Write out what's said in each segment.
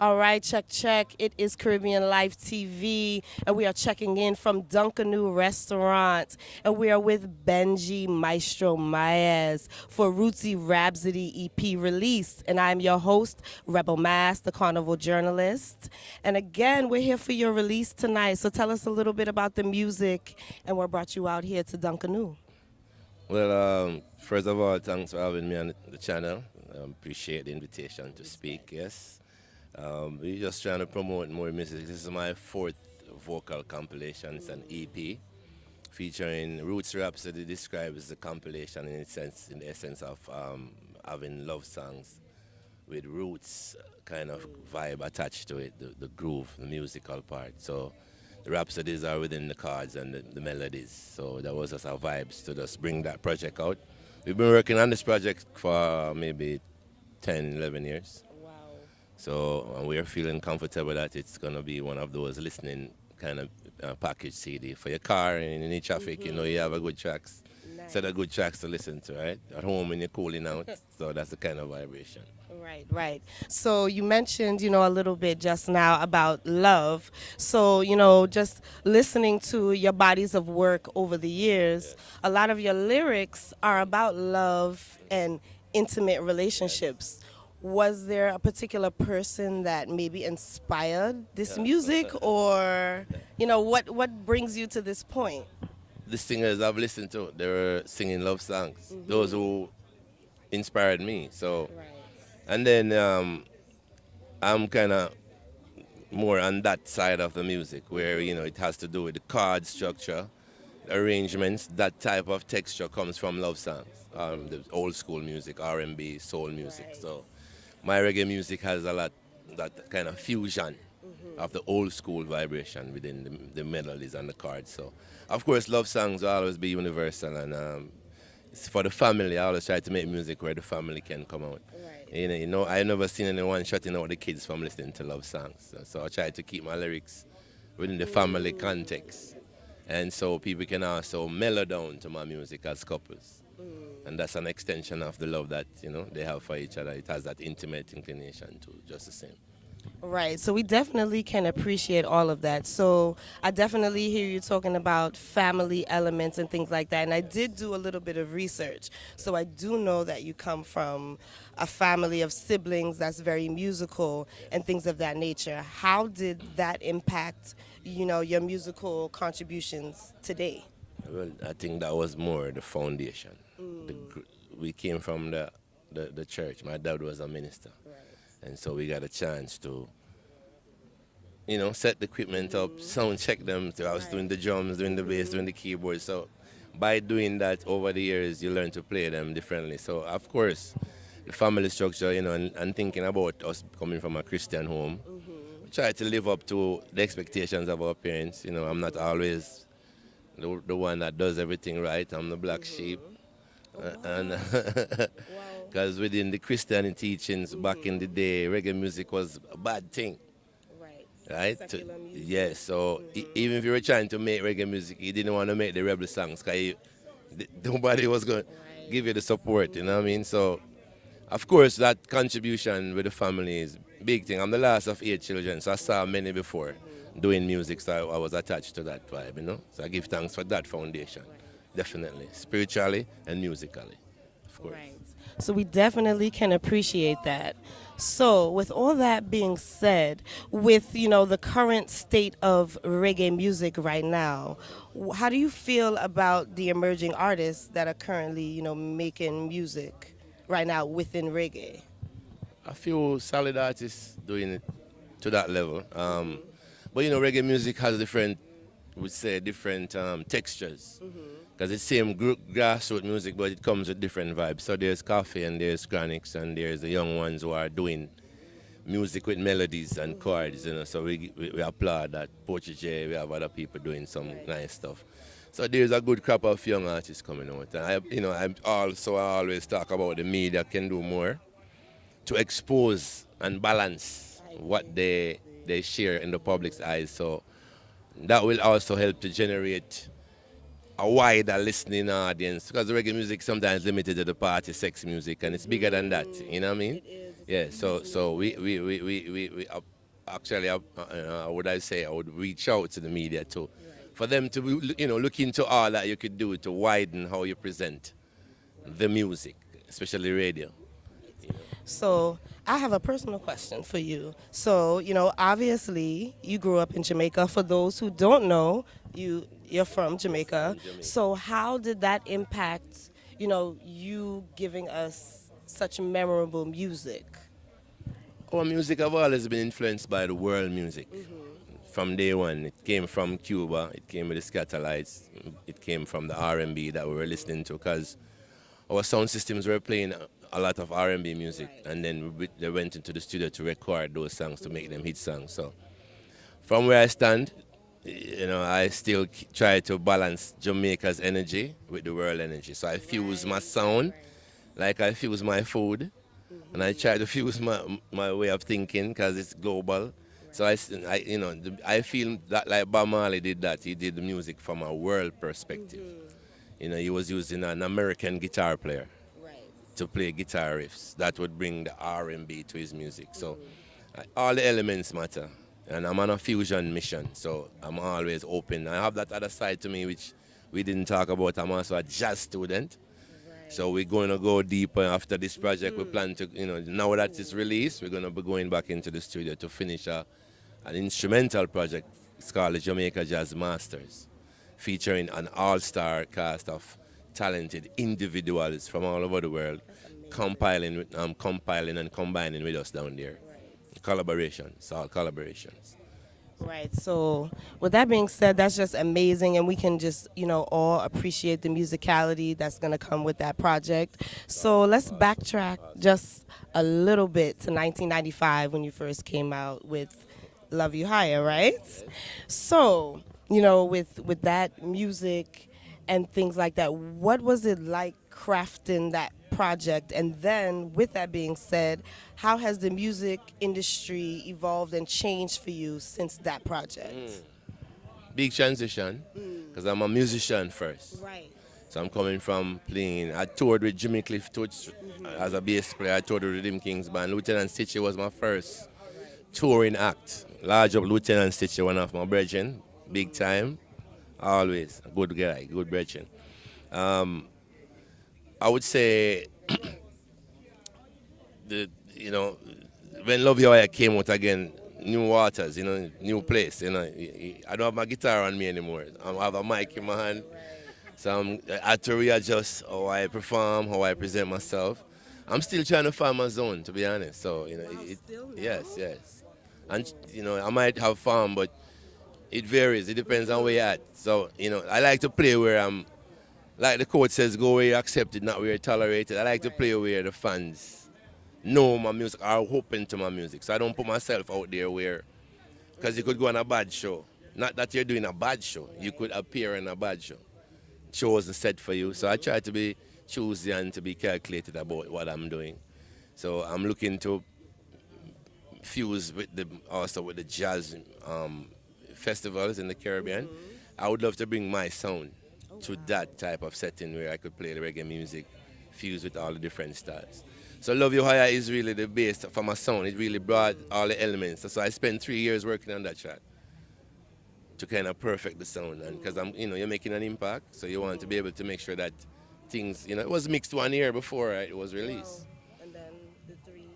All right, check, check. It is Caribbean Life TV, and we are checking in from Dunkanoo Restaurant, and we are with Benjy Mystro Myaz for Rootsy Rhapsody EP release. And I'm your host, Rebel Mass, the Carnival journalist. And again, we're here for your release tonight. So tell us a little bit about the music and what brought you out here to Dunkanoo. Well, first of all, thanks for having me on the channel. Appreciate the invitation to speak. Yes, we're just trying to promote more music. This is my fourth vocal compilation. It's an EP featuring Rootsy Rhapsody. Describes the compilation in the essence of having love songs with roots kind of vibe attached to it, the groove, the musical part. So the rhapsodies are within the chords and the melodies. So that was just our vibes to just bring that project out. We've been working on this project for maybe 10, 11 years. Wow. So we're feeling comfortable that it's going to be one of those listening kind of package CD for your car and in any traffic. You know, you have a good tracks, set of good tracks to listen to, right? At home when you're cooling out. So that's the kind of vibration. Right, right. So you mentioned, a little bit just now about love. So, just listening to your bodies of work over the years, a lot of your lyrics are about love and intimate relationships. Was there a particular person that maybe inspired this music, or, what brings you to this point? The singers I've listened to, they were singing love songs. Those who inspired me. So, Right. and then I'm kind of more on that side of the music where it has to do with the chord structure, arrangements. That type of texture comes from love songs, the old school music, R&B, soul music. Right. So my reggae music has a lot that kind of fusion of the old school vibration within the melodies and the chords. So of course love songs will always be universal, and it's for the family. I always try to make music where the family can come out. Right. I never seen anyone shutting out the kids from listening to love songs. So I try to keep my lyrics within the family context. And so people can also mellow down to my music as couples. And that's an extension of the love that, they have for each other. It has that intimate inclination to just the same. Right. So we definitely can appreciate all of that. So I definitely hear you talking about family elements and things like that. And I did do a little bit of research. So I do know that you come from a family of siblings that's very musical and things of that nature. How did that impact, your musical contributions today? Well, I think that was more the foundation. We came from the church. My dad was a minister. And so we got a chance to, set the equipment up, sound check them. So I was doing the drums, doing the bass, doing the keyboard. So by doing that over the years, you learn to play them differently. So of course, the family structure, and thinking about us coming from a Christian home, we try to live up to the expectations of our parents. I'm not always the one that does everything right. I'm the black sheep. And because within the Christian teachings back in the day, reggae music was a bad thing, Right. right? Secular music. Yes, so even if you were trying to make reggae music, you didn't want to make the rebel songs because nobody was going to Right. give you the support, you know what I mean? So, of course, that contribution with the family is a big thing. I'm the last of 8 children, so I saw many before doing music, so I was attached to that vibe. So I give thanks for that foundation, definitely, spiritually and musically, of course. Right. So we definitely can appreciate that. So with all that being said, with the current state of reggae music right now, how do you feel about the emerging artists that are currently making music right now within reggae? A few solid artists doing it to that level. But reggae music has different, would say, different textures. Because it's same grassroots music, but it comes with different vibes. So there's Coffee and there's Chronics and there's the young ones who are doing music with melodies and chords. So we applaud that. Portugee, we have other people doing some nice stuff. So there's a good crop of young artists coming out. And I always talk about the media can do more to expose and balance what they share in the public's eyes. So that will also help to generate a wider listening audience, because the reggae music sometimes limited to the party sex music, and it's bigger than that. You know what I mean? Yeah, so we actually, would I say, I would reach out to the media too, for them to look into all that you could do to widen how you present the music, especially radio. So I have a personal question for you. So, obviously you grew up in Jamaica. For those who don't know, you're from Jamaica. From Jamaica. So how did that impact, you giving us such memorable music? Our music have always been influenced by the world music. From day one, it came from Cuba, it came with the Scatterlights, it came from the R&B that we were listening to, because our sound systems were playing a lot of R&B music, and then they went into the studio to record those songs to make them hit songs. So from where I stand, I still try to balance Jamaica's energy with the world energy. So I fuse my sound like I fuse my food, and I try to fuse my way of thinking because it's global. So I feel that like Bob Marley did that. He did the music from a world perspective. He was using an American guitar player to play guitar riffs that would bring the R&B to his music. So all the elements matter. And I'm on a fusion mission, so I'm always open. I have that other side to me which we didn't talk about. I'm also a jazz student. So we're going to go deeper after this project. We plan to, now that it's released, we're going to be going back into the studio to finish an instrumental project. It's called the Jamaica Jazz Masters, featuring an all-star cast of talented individuals from all over the world, compiling and combining with us down there. Collaborations, all collaborations. Right. So, with that being said, that's just amazing, and we can just, all appreciate the musicality that's going to come with that project. So, let's backtrack just a little bit to 1995 when you first came out with Love You Higher, right? So, with that music and things like that, what was it like crafting that project? And then, with that being said, how has the music industry evolved and changed for you since that project? Big transition, because I'm a musician first. Right. So I'm coming from playing. I toured with Jimmy Cliff Toots as a bass player. I toured with Rhythm Kings Band. Lieutenant Stitchie was my first touring act. Large up Lieutenant Stitchie, one of my brethren, big time, always a good guy, good brethren. I would say when Love You Higher came out again, new waters, new place. I don't have my guitar on me anymore. I have a mic in my hand, so I had to readjust how I perform, how I present myself. I'm still trying to find my zone, to be honest. So yes, and I might have fun, but it varies. It depends on where you're at. So I like to play where I'm. Like the quote says, go where you're accepted, not where you're tolerated. I like to play where the fans know my music, are open to my music. So I don't put myself out there where, because you could go on a bad show. Not that you're doing a bad show. You could appear in a bad show. Show wasn't set for you. So I try to be choosy and to be calculated about what I'm doing. So I'm looking to fuse also with the jazz festivals in the Caribbean. I would love to bring my sound to that type of setting where I could play the reggae music fused with all the different styles. So Love You Higher is really the base for my sound. It really brought all the elements. So I spent 3 years working on that track to kind of perfect the sound. And because you're making an impact, so you want to be able to make sure that things, it was mixed 1 year before it was released. Wow. And then the three.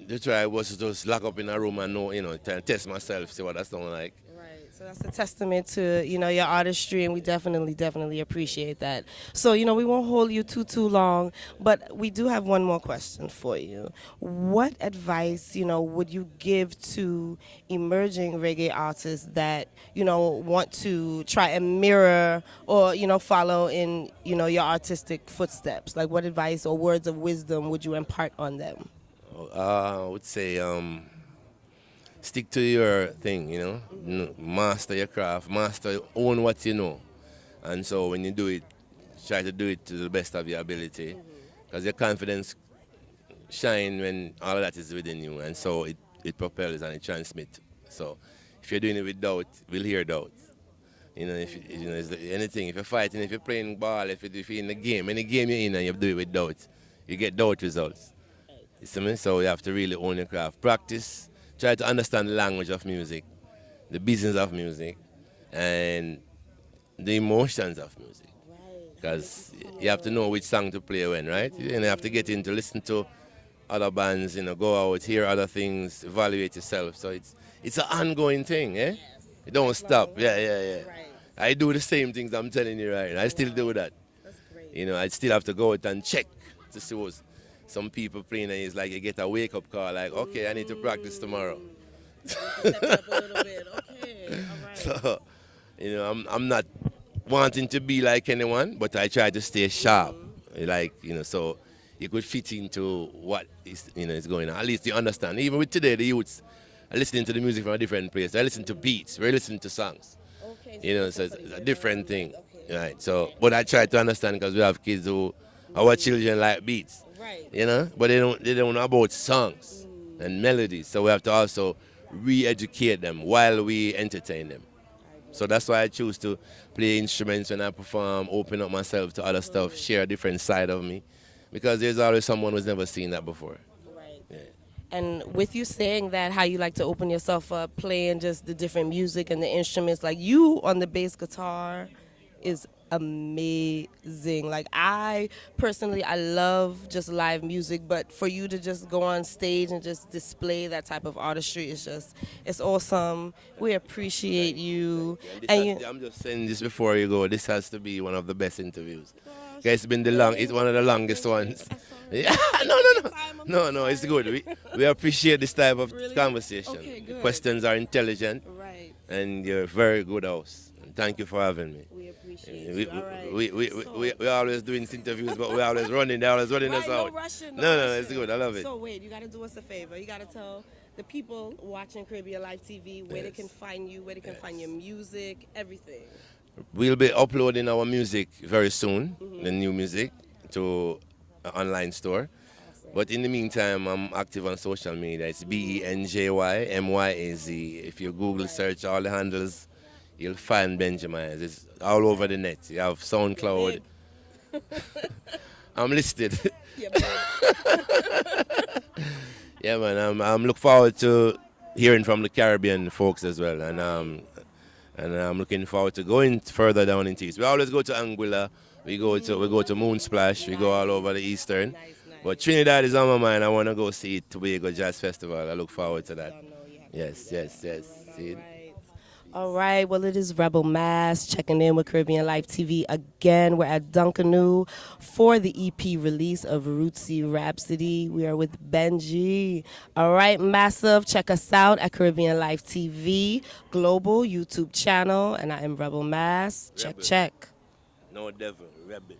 The try was to just lock up in a room and test myself, see what that sound like. So that's a testament to, your artistry, and we definitely appreciate that. So, we won't hold you too long, but we do have one more question for you. What advice, would you give to emerging reggae artists that, want to try and mirror or, follow in, your artistic footsteps? Like, what advice or words of wisdom would you impart on them? I would say stick to your thing, master your craft, own what you know. And so when you do it, try to do it to the best of your ability, because your confidence shine when all of that is within you, and so it propels and it transmits. So if you're doing it with doubt, we'll hear doubt. If anything, if you're fighting, if you're playing ball, if you're in the game, any game you're in and you do it with doubt, you get doubt results. You see me? So you have to really own your craft. Practice. Try to understand the language of music, the business of music, and the emotions of music. Because you have to know which song to play when, right? You have to get into listen to other bands, go out, hear other things, evaluate yourself. So it's an ongoing thing, eh? It don't stop. Yeah, yeah, yeah. I do the same things I'm telling you right now. I still do that. I still have to go out and check to see what some people playing, and it's like you get a wake up call, like, okay, I need to practice tomorrow. Step it up a little bit. Okay, all right. So, I'm not wanting to be like anyone, but I try to stay sharp. Like, so you could fit into what is going on. At least you understand. Even with today, the youths are listening to the music from a different place. I listen to beats. We're listening to songs. Okay, So it's a different thing. Right. So, but I try to understand because we have kids our children like beats. Right. But they don't know about songs and melodies. So we have to also re-educate them while we entertain them. So that's why I choose to play instruments when I perform, open up myself to other stuff, share a different side of me, because there's always someone who's never seen that before. Right. Yeah. And with you saying that, how you like to open yourself up, playing just the different music and the instruments, like you on the bass guitar is amazing. Like I personally, I love just live music, but for you to just go on stage and just display that type of artistry is it's awesome. We appreciate you. I'm just saying this before you go. This has to be one of the best interviews. It's been it's one of the longest ones. Yeah, no, it's good. We appreciate this type of conversation. Okay, The good. questions are intelligent, Right. and you're a very good host. And thank you for having me. We appreciate We, you. All right. we're always doing interviews, but we're always running. They're always running us Right, out. no rushing. No, it's good. I love it. So wait, you got to do us a favor. You got to tell the people watching Caribbean Live TV where they can find you, where they can find your music, everything. We'll be uploading our music very soon, the new music, to an online store. But in the meantime, I'm active on social media. It's BenjyMyaz. If you Google search all the handles, you'll find Benjy Myaz. It's all over the net. You have SoundCloud. I'm listed. Yeah, babe. Yeah, man. I'm look forward to hearing from the Caribbean folks as well, and I'm looking forward to going further down into East. We always go to Anguilla. We go to Moonsplash. We go all over the Eastern. Nice. But Trinidad is on my mind. I want to go see Tobago Jazz Festival. I look forward to that. Yes. See? All right. Well, it is Rebel Mass checking in with Caribbean Life TV again. We're at Duncanoo for the EP release of Rootsy Rhapsody. We are with Benjy. All right, massive. Check us out at Caribbean Life TV global YouTube channel. And I am Rebel Mass. Rebel. Check. No devil, rebel.